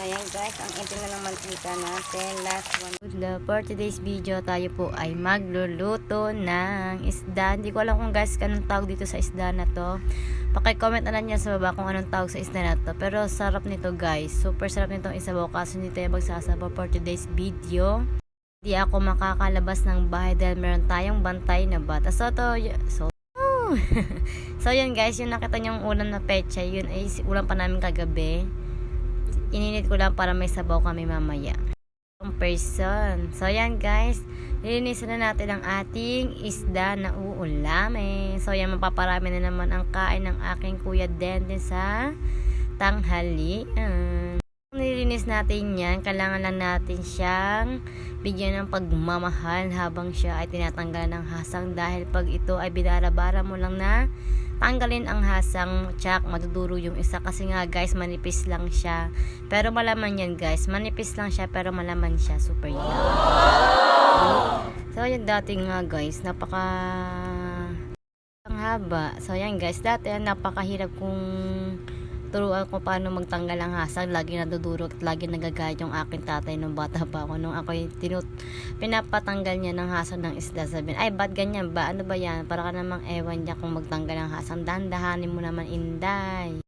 ayan guys, ang intin na ng mantika natin. Last one. For today's video, tayo po ay magluluto ng isda. Hindi ko alam kung guys, anong tawag dito sa isda na to. Paki-comment na lang niya sa baba kung anong tawag sa isda na to. Pero sarap nito guys. Super sarap nitong isabaw kasi hindi tayo magsasabaw for today's video. Hindi ako makakalabas ng bahay dahil meron tayong bantay na bata. So yun guys, yung nakita nyong ulam na pecha, yun ay ulam pa namin kagabi. Ininit ko lang para may sabaw kami mamaya. Person. So yan guys, lilinisan na natin ang ating isda na uulamin. So yan, mapaparami na naman ang kain ng aking kuya Denden sa tanghalian. Kung nilinis natin yan, kailangan lang natin siyang bigyan ng pagmamahal habang siya ay tinatanggalan ng hasang, dahil pag ito ay binarabara mo lang na tanggalin ang hasang, tsak maduduro yung isa kasi nga guys, manipis lang siya pero malaman yan guys, manipis lang siya pero malaman siya, super yun. So yun dati nga guys, napaka ang haba. So yan guys, dati napakahirap kung turuan ko paano magtanggal ang hasang. Lagi nadudurog at lagi nagagayad yung aking tatay nung bata pa ako. Nung ako pinapatanggal niya ng hasang ng isda, sabihin, ay ba't ganyan ba? Ano ba yan? Para ka namang ewan niya kung magtanggal ang hasang. Dandahanin mo naman, inday.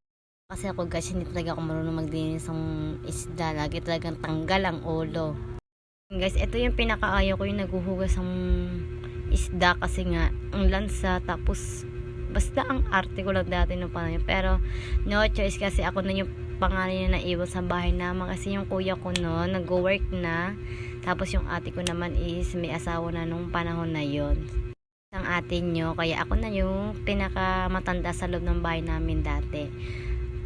Kasi ako guys, hindi talaga ako marunong maglinis ng isda. Lagi talagang tanggal ang ulo. Guys, ito yung pinakaayaw ko, yung naguhugas ng isda kasi nga ang lansa, tapos basta ang arte ko lang dati nung panahon. Pero no choice kasi ako na yung pangalan niya na iwan sa bahay naman kasi yung kuya ko noon nag-work na, tapos yung ate ko naman is may asawa na nung panahon na yon. Ang ate nyo, kaya ako na yung pinakamatanda sa loob ng bahay namin dati.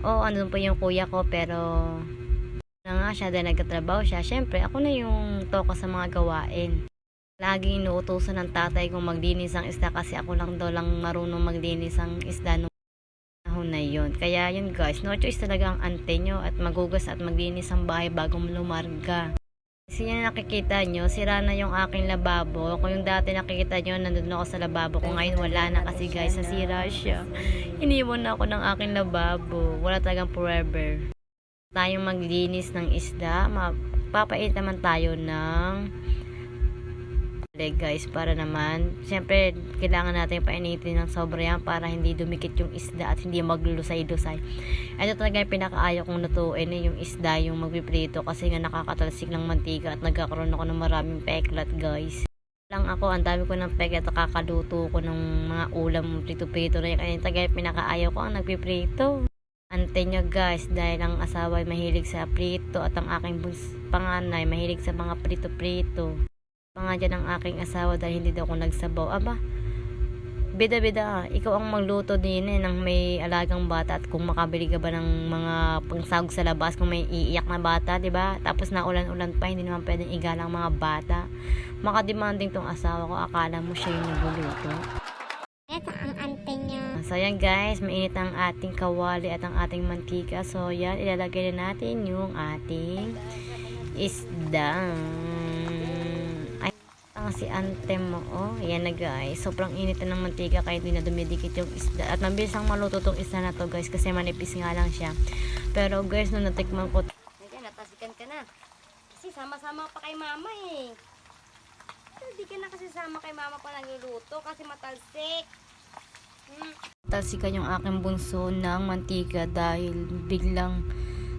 Andun po yung kuya ko, pero na nga siya dahil nagtatrabaho siya, syempre ako na yung toka sa mga gawain. Laging inuutusan ng tatay kong maglinis ang isda kasi ako lang daw lang marunong maglinis ang isda nung panahon na yun. Kaya yun guys, no choice talaga ang ante nyo at magugas at maglinis ang bahay bago lumarga. Kasi yan nakikita nyo, sira na yung aking lababo. Kung yung dati nakikita nyo, nandun ako sa lababo ko. Ngayon wala na kasi guys, nasira siya. Iniwan na ako ng aking lababo. Wala talagang forever. Tayong maglinis ng isda, mapapait naman tayo ng guys, para naman syempre kailangan natin painitin ng sobra yan para hindi dumikit yung isda at hindi maglulusay-lusay. Ito talaga yung pinakaayaw kong lutuin, yung isda, yung magpiprito, kasi nga nakakatalsik ng mantika at nagkakaroon ako ng maraming peklat guys. Lang ako, ang dami ko ng peklat at kakaluto ko ng mga ulam prito-prito na yan. Kaya talaga yung pinakaayaw ko ang nagpiprito. Ante nyo guys, dahil ang asawa ay mahilig sa prito at ang aking panganay mahilig sa mga prito-prito. Mga dyan ang aking asawa dahil hindi daw ako nagsabaw. Aba, bida-bida, ikaw ang magluto din ng may alagang bata, at kung makabili ka ba ng mga pangsahog sa labas kung may iiyak na bata, diba? Tapos na ulan-ulan pa, hindi naman pwedeng igalang mga bata. Makademanding tong asawa ko, akala mo siya yung nagluluto. Ito ang ante nyo. So yan guys, mainit ang ating kawali at ang ating mantika. So yan, ilalagay na natin yung ating isda. Si ante mo, yan na guys, sobrang init na ng mantika kaya hindi na dumidikit yung isda at mabilis ang maluto tong isda na to guys kasi manipis nga lang siya. Pero guys, nung natikman ko, ayan, natasikan ka na kasi sama-sama pa kay mama hindi ka na kasi sama kay mama pa nagluluto kasi matalsik. Talsikan yung aking bunso ng mantika dahil biglang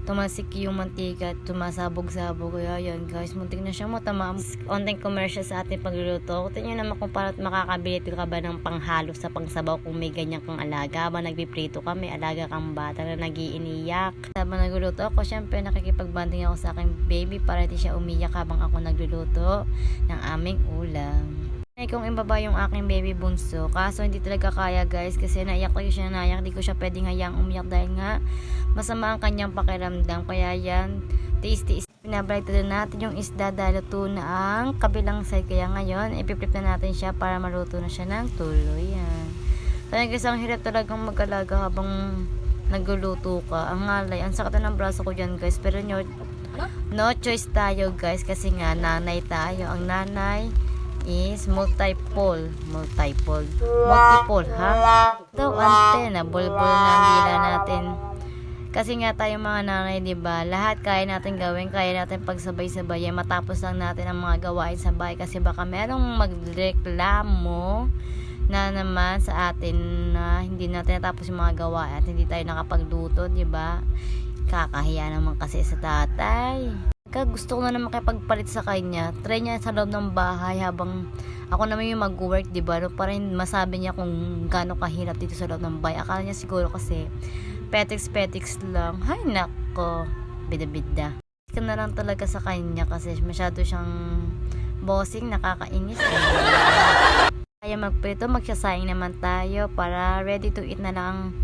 tumasik yung mantika at tumasabog-sabog. Kaya yan guys, muntik na siya matama. Onting commercial sa ating pagluluto. Tingnan naman kung para makakabili ka ba ng panghalo sa pangsabaw kung may ganyan kang alaga. Habang nagpiprito ka, may alaga kang bata na nagiiniyak. Habang nagluluto ako, syempre nakikipagbanding ako sa aking baby para hindi siya umiyak habang ako nagluluto ng aming ulam. Kung imbaba yung aking baby bunso, kaso hindi talaga kaya guys kasi naiyak talaga siya, naiyak. Hindi ko siya pwedeng hayang umiyak dahil nga masama ang kanyang pakiramdam. Kaya yan, tasty. Pinabalik na natin yung isda dahil luto na ang kabilang side. Kaya ngayon, ipiprip na natin siya para maluto na siya ng tuluyan. Kaya guys, ang hirap talagang mag-alaga habang nagluluto ka. Ang ngalay, ang sakit na ng braso ko dyan guys. Pero no choice tayo guys kasi nga nanay tayo. Ang nanay is multiple ha. Ito ante na bulbul na dila natin Kasi nga tayo mga nanay, 'di ba? Lahat kaya natin gawin, kaya natin pagsabay-sabayan, matapos lang natin ang mga gawain sa bahay kasi baka merong magreklamo na naman sa atin na hindi natin natapos yung mga gawain at hindi tayo nakapagluto, 'di ba? Kakahiya naman kasi sa tatay. Gusto ko na naman makipagpalit sa kanya. Try niya sa loob ng bahay habang ako naman yung mag-work, 'di ba? No, para masabi niya kung gaano kahirap dito sa loob ng bahay. Akala niya siguro kasi petiks lang. Hay nako, bida-bida. Ka na lang talaga sa kanya kasi masyado siyang bossing, nakakainis. Kaya magprito, magsasayang naman tayo para ready to eat na lang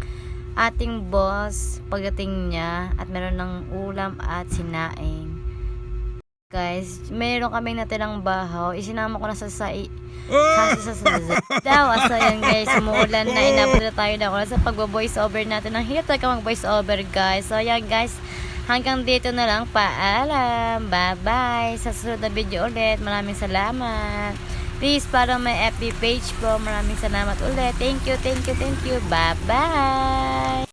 ating boss pagdating niya at meron ng ulam at sinaing. Guys, meron kaming natirang bahaw. Isinama ko na sa daw. So yan guys, umuulan na. Inabot na tayo na sa pagbo-voice over natin. Ang hirap talaga mag-voice over guys. So yan guys, hanggang dito na lang. Paalam. Bye-bye. Sa susunod na video ulit. Maraming salamat. Please follow my FB page po. Maraming salamat ulit. Thank you. Bye-bye.